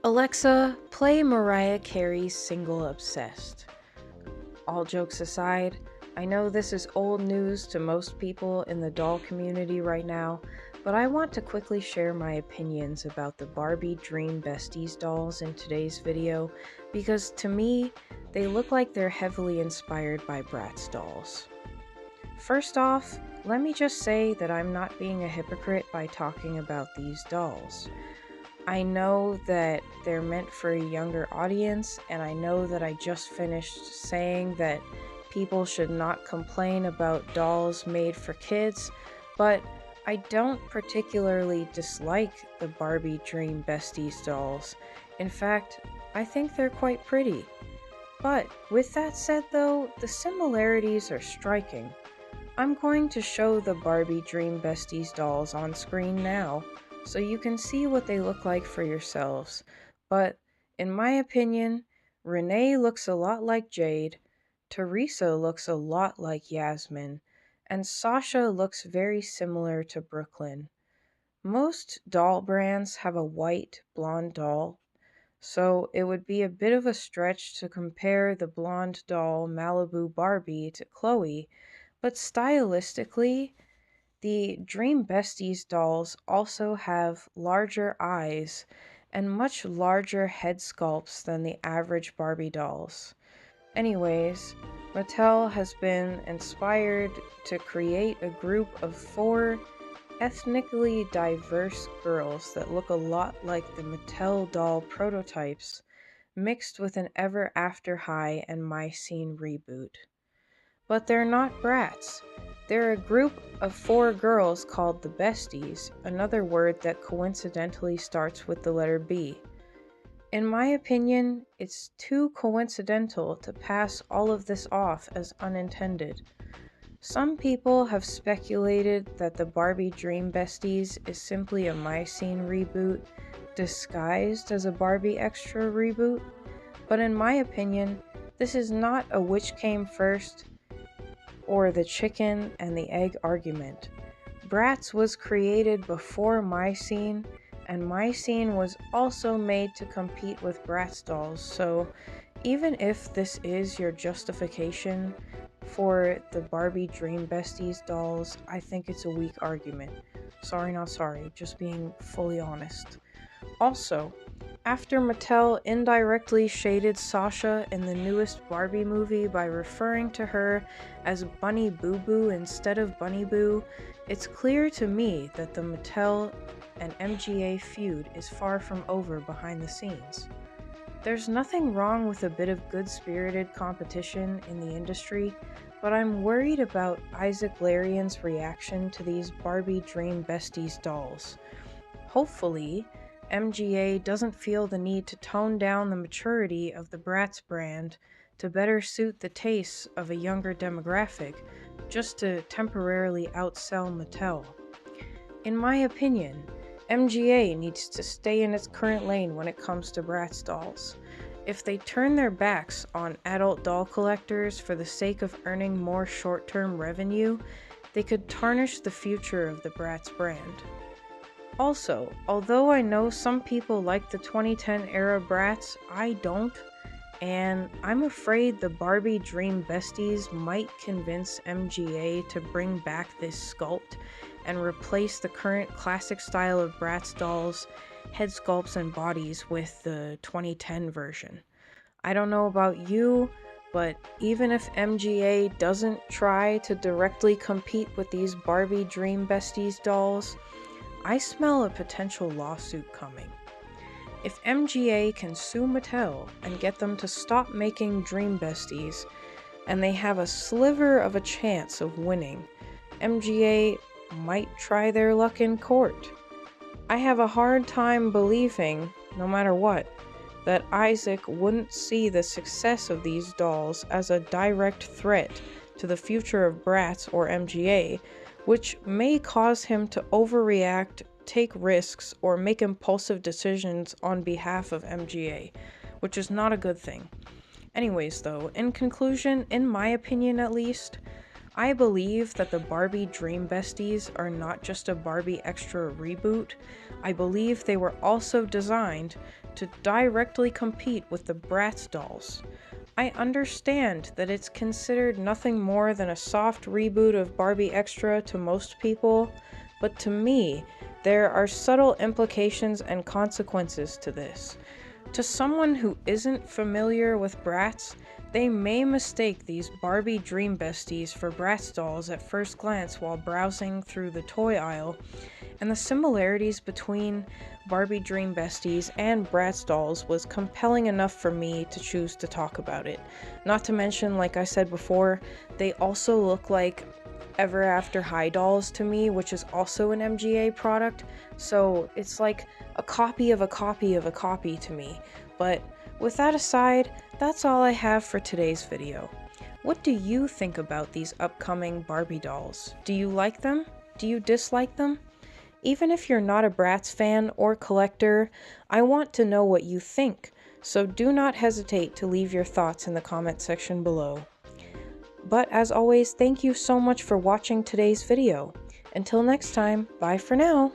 Alexa, play Mariah Carey's single Obsessed. All jokes aside, I know this is old news to most people in the doll community right now, but I want to quickly share my opinions about the Barbie Dream Besties dolls in today's video because to me, they look like they're heavily inspired by Bratz dolls. First off, let me just say that I'm not being a hypocrite by talking about these dolls. I know that they're meant for a younger audience, and I know that I just finished saying that people should not complain about dolls made for kids, but I don't particularly dislike the Barbie Dream Besties dolls. In fact, I think they're quite pretty. But with that said though, the similarities are striking. I'm going to show the Barbie Dream Besties dolls on screen now, so you can see what they look like for yourselves. But, in my opinion, Renee looks a lot like Jade, Teresa looks a lot like Yasmin, and Sasha looks very similar to Brooklyn. Most doll brands have a white, blonde doll, so it would be a bit of a stretch to compare the blonde doll Malibu Barbie to Chloe, but stylistically, the Dream Besties dolls also have larger eyes and much larger head sculpts than the average Barbie dolls. Anyways, Mattel has been inspired to create a group of 4 ethnically diverse girls that look a lot like the Mattel doll prototypes, mixed with an Ever After High and My Scene reboot. But they're not brats. They're a group of 4 girls called the Besties, another word that coincidentally starts with the letter B. In my opinion, it's too coincidental to pass all of this off as unintended. Some people have speculated that the Barbie Dream Besties is simply a My Scene reboot disguised as a Barbie Extra reboot, but in my opinion, this is not a which came first or the chicken and the egg argument. Bratz was created before My Scene, and My Scene was also made to compete with Bratz dolls, so even if this is your justification for the Barbie Dream Besties dolls, I think it's a weak argument. Sorry, not sorry, just being fully honest. Also, after Mattel indirectly shaded Sasha in the newest Barbie movie by referring to her as Bunny Boo Boo instead of Bunny Boo, it's clear to me that the Mattel and MGA feud is far from over behind the scenes. There's nothing wrong with a bit of good-spirited competition in the industry, but I'm worried about Isaac Larian's reaction to these Barbie Dream Besties dolls. Hopefully, MGA doesn't feel the need to tone down the maturity of the Bratz brand to better suit the tastes of a younger demographic, just to temporarily outsell Mattel. In my opinion, MGA needs to stay in its current lane when it comes to Bratz dolls. If they turn their backs on adult doll collectors for the sake of earning more short-term revenue, they could tarnish the future of the Bratz brand. Also, although I know some people like the 2010 era Bratz, I don't, and I'm afraid the Barbie Dream Besties might convince MGA to bring back this sculpt and replace the current classic style of Bratz dolls, head sculpts, and bodies with the 2010 version. I don't know about you, but even if MGA doesn't try to directly compete with these Barbie Dream Besties dolls, I smell a potential lawsuit coming. If MGA can sue Mattel and get them to stop making Dream Besties, and they have a sliver of a chance of winning, MGA might try their luck in court. I have a hard time believing, no matter what, that Isaac wouldn't see the success of these dolls as a direct threat to the future of Bratz or MGA, which may cause him to overreact, take risks, or make impulsive decisions on behalf of MGA, which is not a good thing. Anyways though, in conclusion, in my opinion at least, I believe that the Barbie Dream Besties are not just a Barbie Extra reboot. I believe they were also designed to directly compete with the Bratz Dolls. I understand that it's considered nothing more than a soft reboot of Barbie Extra to most people, but to me, there are subtle implications and consequences to this. To someone who isn't familiar with Bratz, they may mistake these Barbie Dream Besties for Bratz dolls at first glance while browsing through the toy aisle, and the similarities between Barbie Dream Besties and Bratz dolls was compelling enough for me to choose to talk about it. Not to mention, like I said before, they also look like Ever After High dolls to me, which is also an MGA product, so it's like a copy of a copy of a copy to me. But with that aside, that's all I have for today's video. What do you think about these upcoming Barbie dolls? Do you like them? Do you dislike them? Even if you're not a Bratz fan or collector, I want to know what you think, so do not hesitate to leave your thoughts in the comment section below. But as always, thank you so much for watching today's video. Until next time, bye for now!